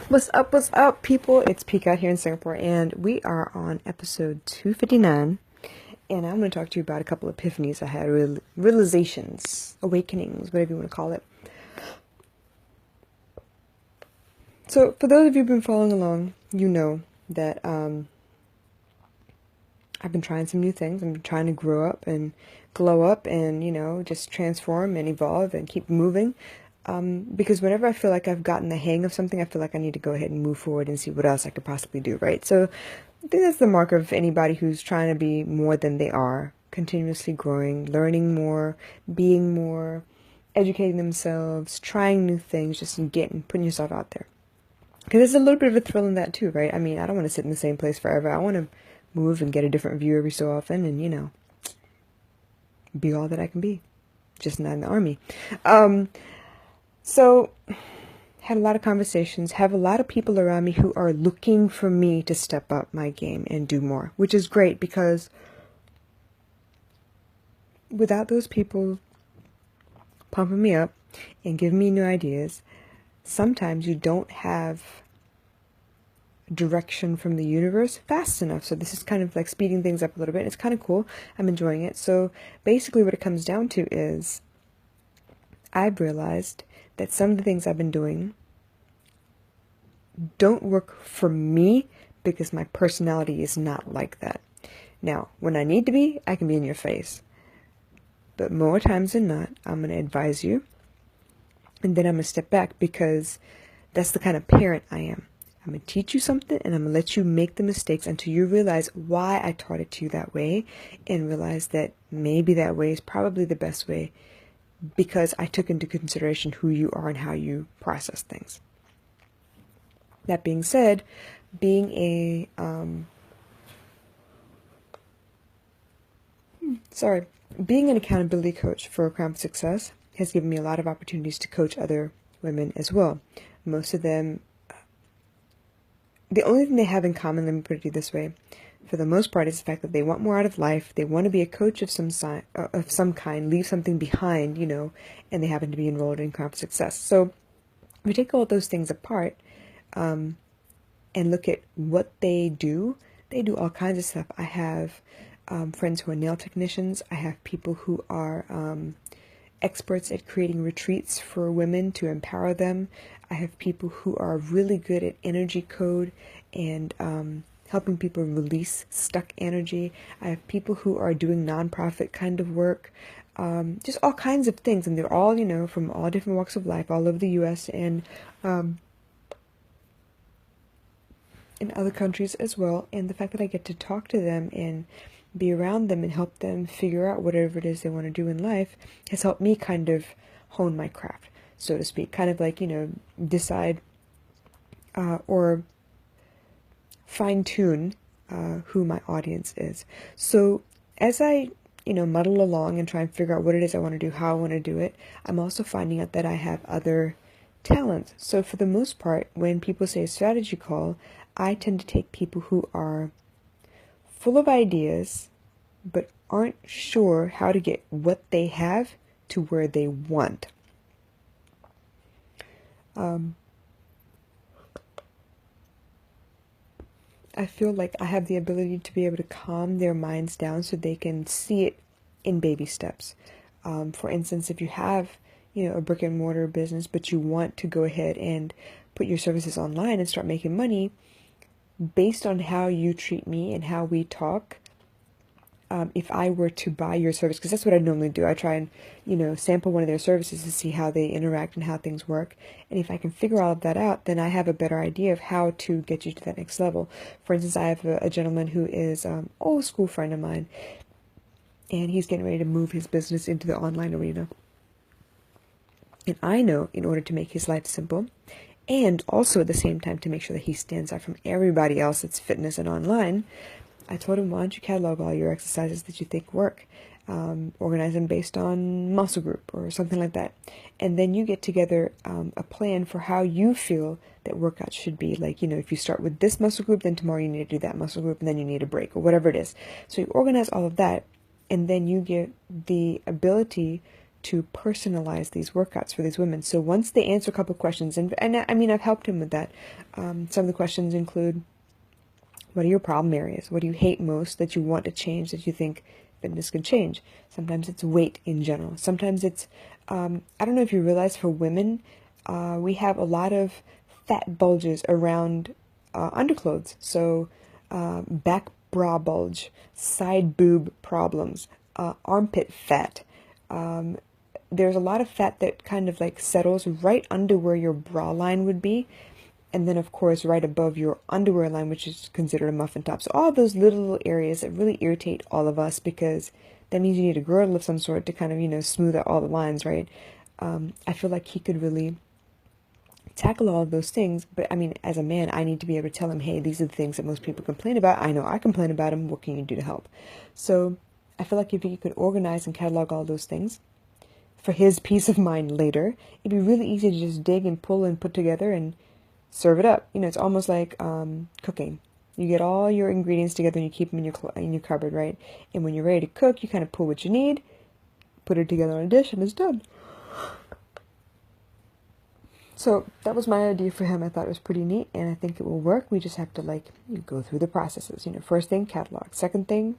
What's up, people? It's Peek out here in Singapore, and we are on episode 259. And I'm going to talk to you about a couple of epiphanies I had, realizations, awakenings, whatever you want to call it. So, for those of you who've been following along, you know that I've been trying some new things. I'm trying to grow up and glow up and, just transform and evolve and keep moving. Because whenever I feel like I've gotten the hang of something, I feel like I need to go ahead and move forward and see what else I could possibly do, right? So I think that's the mark of anybody who's trying to be more than they are, continuously growing, learning more, being more, educating themselves, trying new things, just putting yourself out there. Because there's a little bit of a thrill in that too, right? I mean, I don't want to sit in the same place forever. I want to move and get a different view every so often and, be all that I can be. Just not in the army. So, had a lot of conversations, have a lot of people around me who are looking for me to step up my game and do more, which is great because without those people pumping me up and giving me new ideas, sometimes you don't have direction from the universe fast enough. So this is kind of like speeding things up a little bit. It's kind of cool. I'm enjoying it. So basically what it comes down to is I've realized that some of the things I've been doing don't work for me because my personality is not like that. Now, when I need to be, I can be in your face. But more times than not, I'm going to advise you. And then I'm going to step back because that's the kind of parent I am. I'm going to teach you something and I'm going to let you make the mistakes until you realize why I taught it to you that way and realize that maybe that way is probably the best way because I took into consideration who you are and how you process things. That being said, being being an accountability coach for Crown of Success has given me a lot of opportunities to coach other women as well. Most of them, the only thing they have in common, let me put it this way, for the most part, is the fact that they want more out of life. They want to be a coach of some kind, leave something behind, and they happen to be enrolled in Crown of Success. So if we take all those things apart and look at what they do all kinds of stuff. I have friends who are nail technicians. I have people who are experts at creating retreats for women to empower them. I have people who are really good at energy code and helping people release stuck energy. I have people who are doing nonprofit kind of work, just all kinds of things. And they're all, from all different walks of life, all over the U.S. and in other countries as well. And the fact that I get to talk to them and be around them and help them figure out whatever it is they want to do in life has helped me kind of hone my craft, so to speak, kind of like, decide or fine-tune who my audience is. So as I, muddle along and try and figure out what it is I want to do, how I want to do it, I'm also finding out that I have other talents. So for the most part, when people say strategy call, I tend to take people who are full of ideas, but aren't sure how to get what they have to where they want. I feel like I have the ability to be able to calm their minds down so they can see it in baby steps. For instance, if you have, a brick and mortar business, but you want to go ahead and put your services online and start making money, based on how you treat me and how we talk, if I were to buy your service, because that's what I normally do. I try and, sample one of their services to see how they interact and how things work. And if I can figure all of that out, then I have a better idea of how to get you to that next level. For instance, I have a gentleman who is old school friend of mine, and he's getting ready to move his business into the online arena. And I know in order to make his life simple, and also at the same time to make sure that he stands out from everybody else that's fitness and online, I told him, why don't you catalog all your exercises that you think work, organize them based on muscle group or something like that. And then you get together a plan for how you feel that workouts should be. Like, if you start with this muscle group, then tomorrow you need to do that muscle group, and then you need a break or whatever it is. So you organize all of that, and then you get the ability to personalize these workouts for these women. So once they answer a couple of questions, and I mean, I've helped him with that. Some of the questions include, what are your problem areas? What do you hate most that you want to change, that you think fitness could change? Sometimes it's weight in general. Sometimes it's, I don't know if you realize, for women, we have a lot of fat bulges around underclothes. So back bra bulge, side boob problems, armpit fat. There's a lot of fat that kind of like settles right under where your bra line would be. And then, of course, right above your underwear line, which is considered a muffin top. So all those little areas that really irritate all of us, because that means you need a girdle of some sort to kind of, smooth out all the lines, right? I feel like he could really tackle all of those things. But I mean, as a man, I need to be able to tell him, hey, these are the things that most people complain about. I know I complain about them. What can you do to help? So I feel like if he could organize and catalog all those things for his peace of mind later, it'd be really easy to just dig and pull and put together and serve it up. It's almost like cooking. You get all your ingredients together and you keep them in your cupboard, right? And when you're ready to cook, you kind of pull what you need, put it together on a dish, and it's done. So that was my idea for him. I thought it was pretty neat, and I think it will work. We just have to go through the processes. First thing, catalog. Second thing,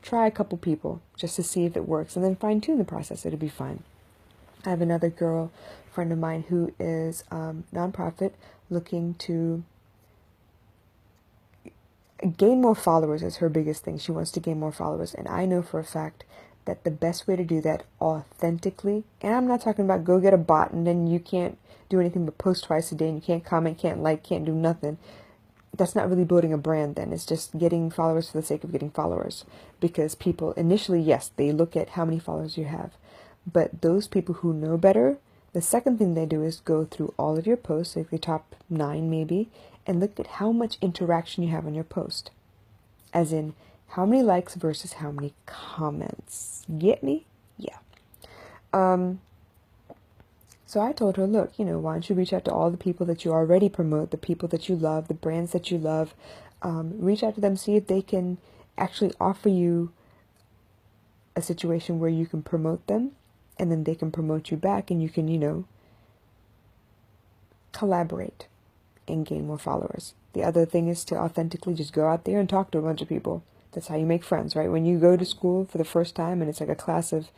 try a couple people just to see if it works, and then fine tune the process. It'll be fine. I have another girl friend of mine who is nonprofit, looking to gain more followers is her biggest thing. She wants to gain more followers. And I know for a fact that the best way to do that authentically, and I'm not talking about go get a bot and then you can't do anything but post twice a day and you can't comment, can't like, can't do nothing. That's not really building a brand then. It's just getting followers for the sake of getting followers. Because people initially, yes, they look at how many followers you have. But those people who know better, the second thing they do is go through all of your posts, like the top 9 maybe, and look at how much interaction you have on your post. As in, how many likes versus how many comments. Get me? Yeah. So I told her, look, why don't you reach out to all the people that you already promote, the people that you love, the brands that you love. Reach out to them, see if they can actually offer you a situation where you can promote them, and then they can promote you back, and you can, collaborate and gain more followers. The other thing is to authentically just go out there and talk to a bunch of people. That's how you make friends, right? When you go to school for the first time and it's like a class of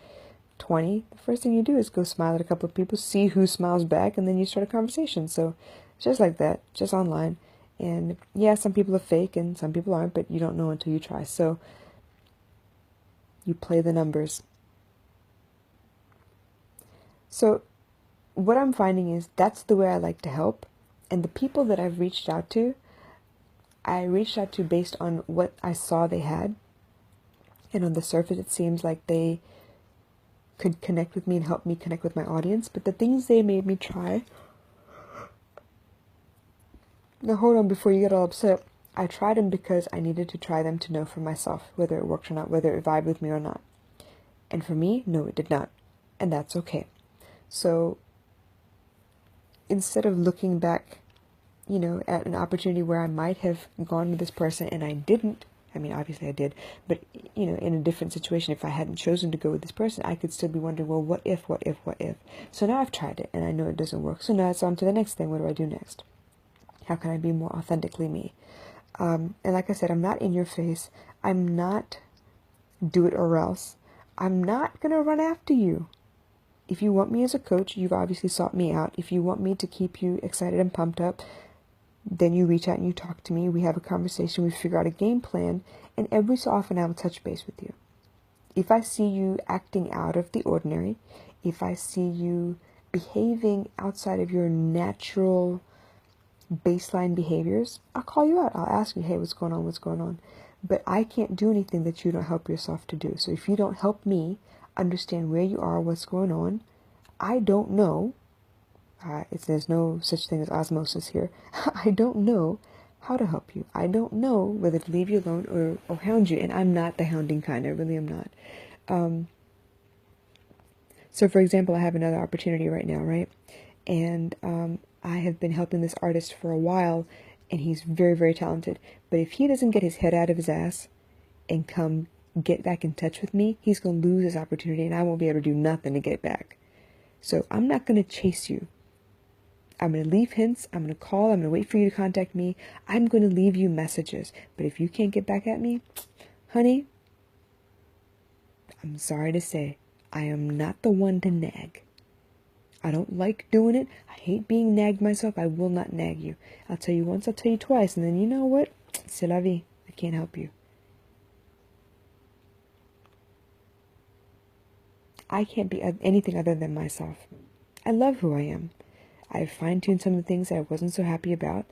20, the first thing you do is go smile at a couple of people, see who smiles back, and then you start a conversation. So just like that, just online. And yeah, some people are fake and some people aren't, but you don't know until you try. So you play the numbers. So what I'm finding is that's the way I like to help. And the people that I've reached out to, I reached out to based on what I saw they had. And on the surface, it seems like they could connect with me and help me connect with my audience. But the things they made me try... Now hold on before you get all upset. I tried them because I needed to try them to know for myself whether it worked or not, whether it vibed with me or not. And for me, no, it did not. And that's okay. So instead of looking back, at an opportunity where I might have gone to this person and I didn't, I mean, obviously I did, but, in a different situation, if I hadn't chosen to go with this person, I could still be wondering, well, what if? So now I've tried it and I know it doesn't work. So now it's on to the next thing. What do I do next? How can I be more authentically me? And like I said, I'm not in your face. I'm not do it or else. I'm not going to run after you. If you want me as a coach, you've obviously sought me out. If you want me to keep you excited and pumped up, then you reach out and you talk to me. We have a conversation. We figure out a game plan. And every so often I will touch base with you. If I see you acting out of the ordinary, if I see you behaving outside of your natural baseline behaviors, I'll call you out. I'll ask you, hey, what's going on? But I can't do anything that you don't help yourself to do. So if you don't help me understand where you are, what's going on, I don't know. There's no such thing as osmosis here. I don't know how to help you. I don't know whether to leave you alone or hound you. And I'm not the hounding kind. I really am not. So for example, I have another opportunity right now, right? And I have been helping this artist for a while, and he's very, very talented. But if he doesn't get his head out of his ass and come get back in touch with me, he's going to lose his opportunity and I won't be able to do nothing to get back. So I'm not going to chase you. I'm going to leave hints. I'm going to call. I'm going to wait for you to contact me. I'm going to leave you messages. But if you can't get back at me, honey, I'm sorry to say, I am not the one to nag. I don't like doing it. I hate being nagged myself. I will not nag you. I'll tell you once, I'll tell you twice, and then you know what? C'est la vie. I can't help you. I can't be anything other than myself. I love who I am. I've fine-tuned some of the things that I wasn't so happy about,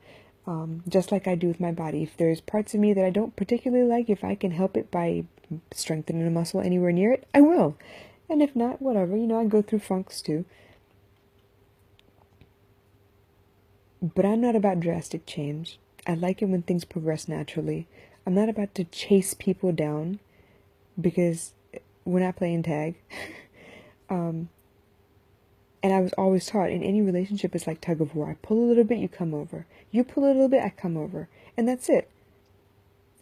just like I do with my body. If there's parts of me that I don't particularly like, if I can help it by strengthening a muscle anywhere near it, I will. And if not, whatever. I go through funks too. But I'm not about drastic change. I like it when things progress naturally. I'm not about to chase people down because we're not playing tag. And I was always taught in any relationship it's like tug of war. I pull a little bit, you come over. You pull a little bit, I come over. And that's it.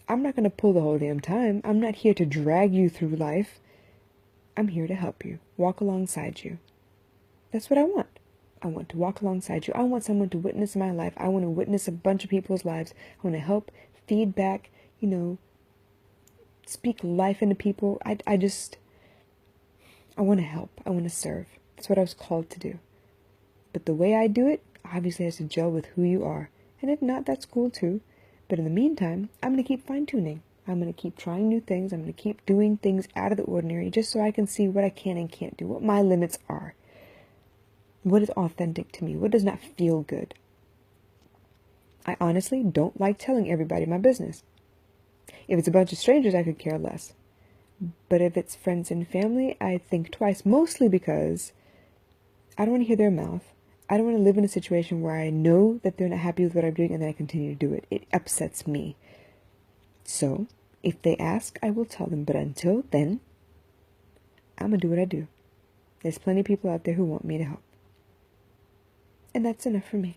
I'm not going to pull the whole damn time. I'm not here to drag you through life. I'm here to help you, walk alongside you. That's what I want. I want to walk alongside you. I want someone to witness my life. I want to witness a bunch of people's lives. I want to help, feedback, speak life into people. I want to help. I want to serve. That's what I was called to do. But the way I do it obviously has to gel with who you are. And if not, that's cool too. But in the meantime, I'm going to keep fine-tuning. I'm going to keep trying new things. I'm going to keep doing things out of the ordinary just so I can see what I can and can't do, what my limits are. What is authentic to me? What does not feel good? I honestly don't like telling everybody my business. If it's a bunch of strangers, I could care less. But if it's friends and family, I think twice, mostly because I don't want to hear their mouth. I don't want to live in a situation where I know that they're not happy with what I'm doing and then I continue to do it. It upsets me. So, if they ask, I will tell them. But until then, I'm going to do what I do. There's plenty of people out there who want me to help. And that's enough for me.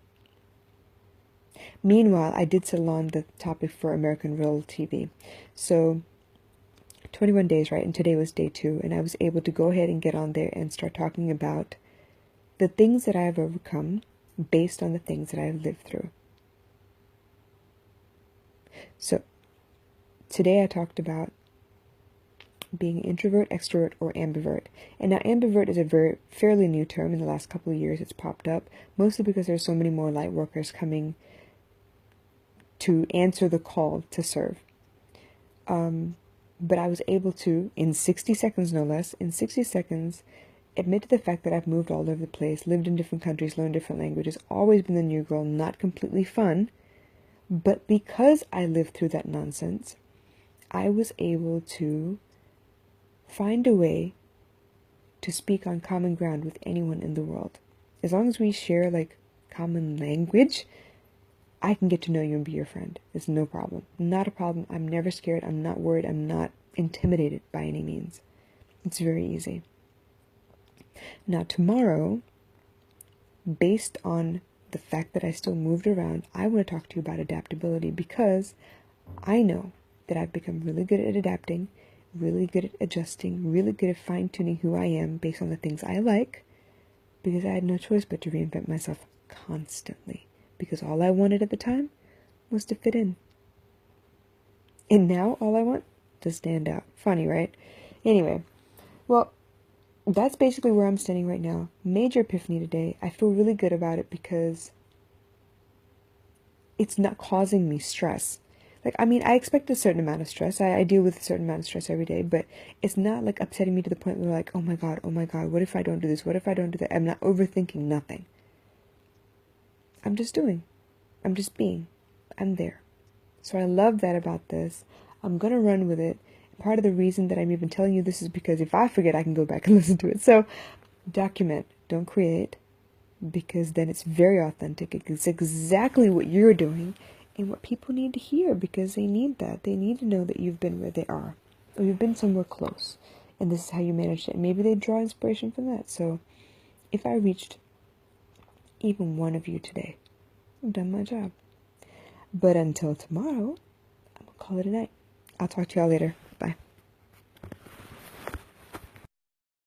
Meanwhile, I did settle on the topic for American Real TV. So, 21 days, right? And today was day 2. And I was able to go ahead and get on there and start talking about the things that I have overcome based on the things that I have lived through. So, today I talked about being an introvert, extrovert, or ambivert. And now ambivert is a fairly new term. In the last couple of years it's popped up, mostly because there's so many more light workers coming to answer the call to serve. But I was able to, in 60 seconds no less, admit to the fact that I've moved all over the place, lived in different countries, learned different languages, always been the new girl, not completely fun. But because I lived through that nonsense, I was able to find a way to speak on common ground with anyone in the world. As long as we share, common language, I can get to know you and be your friend. It's no problem. Not a problem. I'm never scared. I'm not worried. I'm not intimidated by any means. It's very easy. Now, tomorrow, based on the fact that I still moved around, I want to talk to you about adaptability because I know that I've become really good at adapting, really good at adjusting, really good at fine-tuning who I am based on the things I like, because I had no choice but to reinvent myself constantly, because all I wanted at the time was to fit in. And now all I want to stand out. Funny, right? Anyway, well, that's basically where I'm standing right now. Major epiphany today. I feel really good about it because it's not causing me stress. I expect a certain amount of stress. I deal with a certain amount of stress every day, but it's not upsetting me to the point where oh my God, what if I don't do this? What if I don't do that? I'm not overthinking nothing. I'm just doing. I'm just being. I'm there. So I love that about this. I'm going to run with it. Part of the reason that I'm even telling you this is because if I forget, I can go back and listen to it. So document, don't create, because then it's very authentic. It's exactly what you're doing and what people need to hear, because they need that. They need to know that you've been where they are, or you've been somewhere close, and this is how you managed it. Maybe they draw inspiration from that. So if I reached even one of you today, I've done my job. But until tomorrow, I'm going to call it a night. I'll talk to y'all later. Bye.